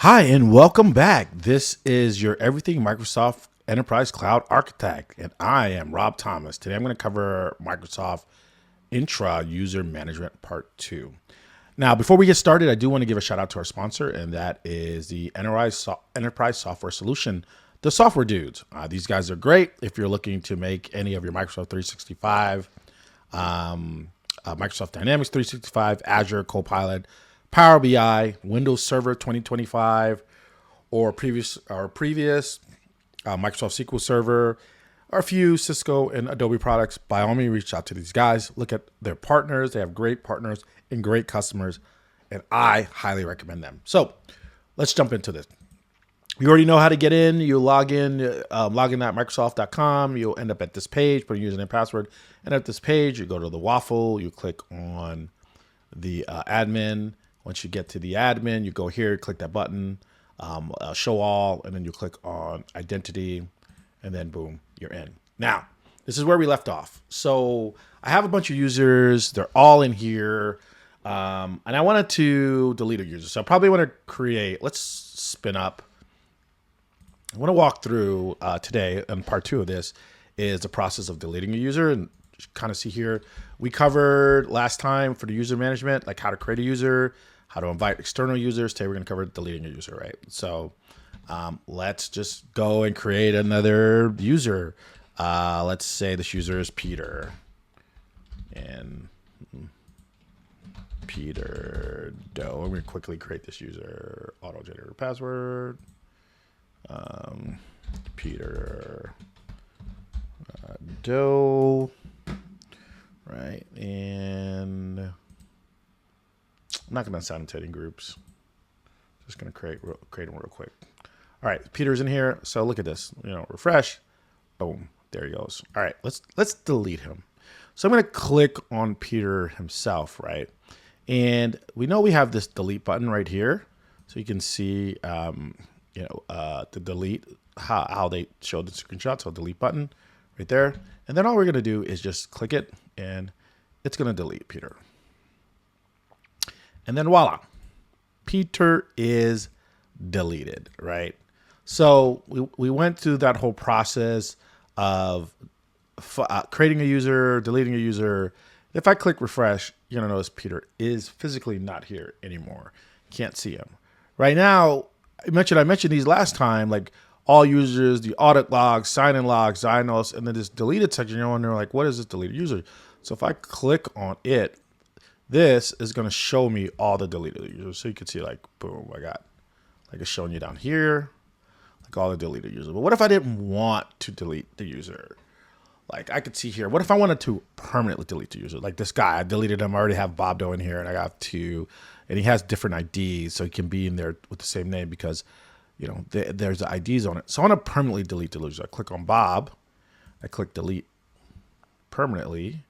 Hi, and welcome back. This is your Everything Microsoft Enterprise Cloud Architect, and I am Rob Thomas. Today I'm going to cover Microsoft Entra User Management Part 2. Now, before we get started, I do want to give a shout out to our sponsor, and that is the Enterprise Software Solution, the Software Dudes. These guys are great if you're looking to make any of your Microsoft 365, Microsoft Dynamics 365, Azure, Copilot, Power BI, Windows Server 2025, or previous Microsoft SQL Server, or a few Cisco and Adobe products. By all means, reach out to these guys. Look at their partners. They have great partners and great customers, and I highly recommend them. So let's jump into this. You already know how to get in. You log in at Microsoft.com. You'll end up at this page, put a username and password. And at this page, you go to the waffle. You click on the admin. Once you get to the admin, you go here, click that button, show all, and then you click on identity, and then boom, you're in. Now, this is where we left off. So I have a bunch of users. They're all in here. And I wanted to delete a user. So I probably want to create, let's spin up. I want to walk through today, and part 2 of this is the process of deleting a user. And kind of see here, we covered last time for the user management, like how to create a user, how to invite external users. Today we're going to cover deleting a user, right? So let's just go and create another user. Let's say this user is Peter. And Peter Doe. I'm going to quickly create this user. Auto-generator password. Peter Doe. Right, and I'm not going to assign them to any groups. Just going to create them real quick. All right, Peter's in here. So look at this. Refresh. Boom. There he goes. All right, let's delete him. So I'm going to click on Peter himself, right? And we know we have this delete button right here, so you can see, the delete how they showed the screenshot. So delete button right there, and then all we're going to do is just click it, and it's going to delete Peter. And then voila, Peter is deleted, right? So we went through that whole process of creating a user, deleting a user. If I click refresh, you're going to notice Peter is physically not here anymore. Can't see him. Right now, I mentioned these last time, like all users, the audit logs, sign-in logs, Zynos, and then this deleted section, you're wondering, like, what is this deleted user? So if I click on it, this is going to show me all the deleted users. So you can see, like, boom, I got, like, it's showing you down here, like all the deleted users. But what if I didn't want to delete the user? Like, I could see here, what if I wanted to permanently delete the user? Like this guy, I deleted him. I already have Bob Doe in here, and I got two, and he has different IDs, so he can be in there with the same name because, there's the IDs on it. So I want to permanently delete the user. I click on Bob. I click delete permanently.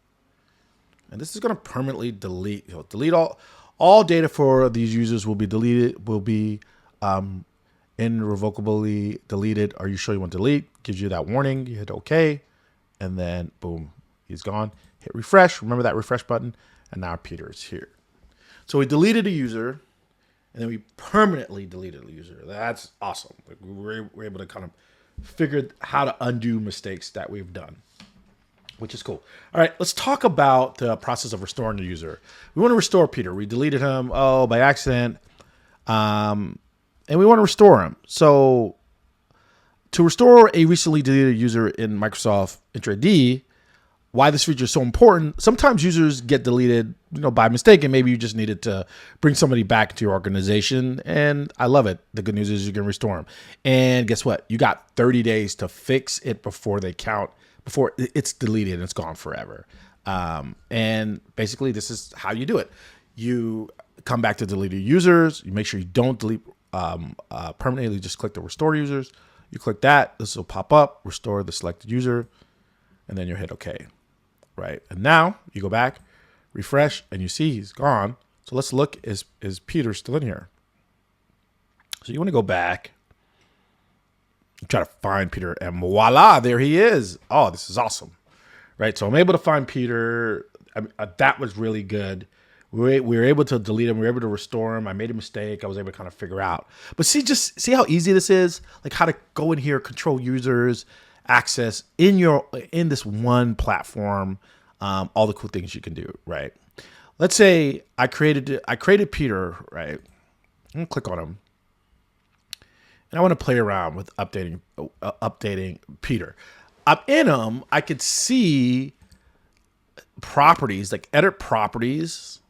And this is going to permanently delete. Delete all data for these users will be deleted, will be irrevocably deleted. Are you sure you want to delete? Gives you that warning. You hit OK. And then, boom, he's gone. Hit refresh. Remember that refresh button. And now Peter is here. So we deleted a user, and then we permanently deleted a user. That's awesome. Like we're able to kind of figure how to undo mistakes that we've done, which is cool. All right, let's talk about the process of restoring a user. We want to restore Peter. We deleted him, by accident, and we want to restore him. So to restore a recently deleted user in Microsoft Entra ID, why this feature is so important. Sometimes users get deleted, by mistake, and maybe you just needed to bring somebody back to your organization. And I love it. The good news is you can restore them. And guess what? You got 30 days to fix it before it's deleted and it's gone forever. And basically, this is how you do it. You come back to deleted users. You make sure you don't delete permanently. You just click the restore users. You click that. This will pop up. Restore the selected user. And then you hit OK. Right. And now you go back, refresh, and you see he's gone. So let's look. Is Peter still in here? So you want to go back, try to find Peter, and voila, there he is. Oh, this is awesome. Right. So I'm able to find Peter. That was really good. We were able to delete them. We were able to restore them. I made a mistake. I was able to kind of figure out. But see how easy this is? Like how to go in here, control users, access in this one platform, all the cool things you can do, right? Let's say I created Peter, right? I'm gonna click on him. And I want to play around with updating Peter. I'm in them. I could see properties, like edit properties.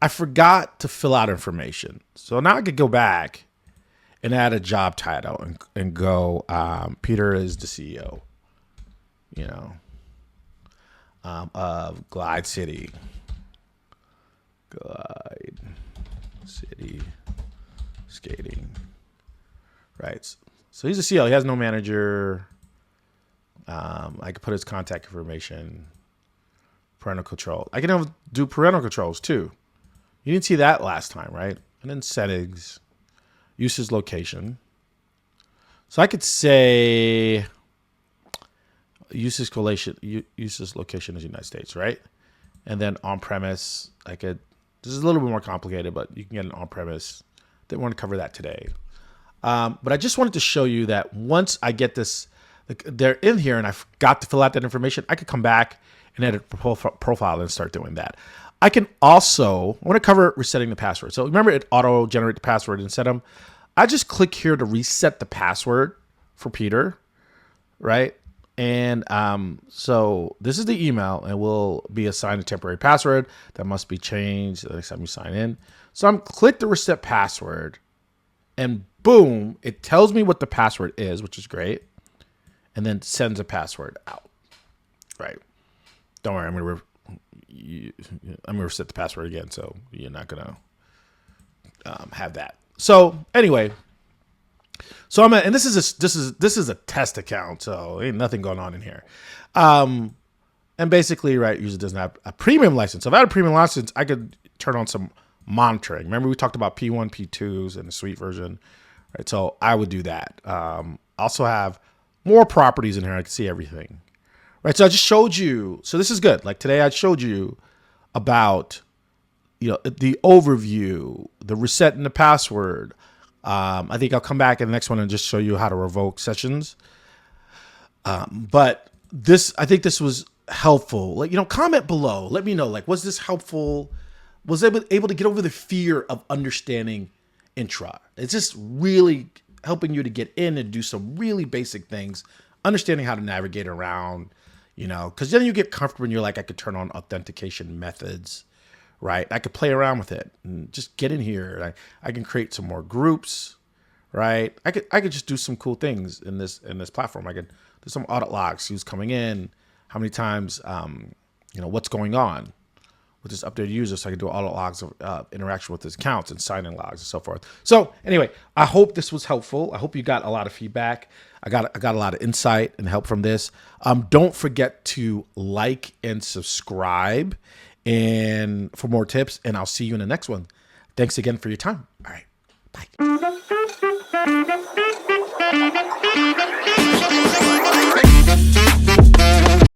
I forgot to fill out information. So now I could go back and add a job title and go, Peter is the CEO, of Glide City Skating. Right. So he's a CEO. He has no manager. I could put his contact information, parental control. I can do parental controls too. You didn't see that last time, right? And then settings, usage location. So I could say usage location is United States, right? And then on-premise, this is a little bit more complicated, but you can get an on-premise. Didn't want to cover that today. But I just wanted to show you that once I get this, they're in here and I forgot to fill out that information, I could come back and edit profile and start doing that. I want to cover resetting the password. So remember it auto-generate the password and set them. I just click here to reset the password for Peter, right? And so this is the email and will be assigned a temporary password that must be changed the next time you sign in. So I'm click the reset password and boom, it tells me what the password is, which is great. And then sends a password out, right? Don't worry, I'm gonna reset the password again, so you're not gonna have that. So anyway, and this is a test account, so ain't nothing going on in here. And basically, right, user doesn't have a premium license. So if I had a premium license, I could turn on some monitoring. Remember we talked about P1, P2s and the suite version, right? So I would do that. Also have more properties in here. I can see everything, right? So I just showed you. So this is good. Like today I showed you about, the overview, the reset and the password. I think I'll come back in the next one and just show you how to revoke sessions. But I think this was helpful. Like, comment below. Let me know, was this helpful? Was I able to get over the fear of understanding Entra? It's just really helping you to get in and do some really basic things, understanding how to navigate around, because then you get comfortable and you're like, I could turn on authentication methods, right? I could play around with it and just get in here. I can create some more groups, right? I could just do some cool things in this platform. I could do some audit logs, who's coming in, how many times, what's going on with this updated user, so I can do audit logs of interaction with his accounts and sign-in logs and so forth. So anyway, I hope this was helpful. I hope you got a lot of feedback. I got a lot of insight and help from this. Don't forget to like and subscribe and for more tips, and I'll see you in the next one. Thanks again for your time. All right, bye.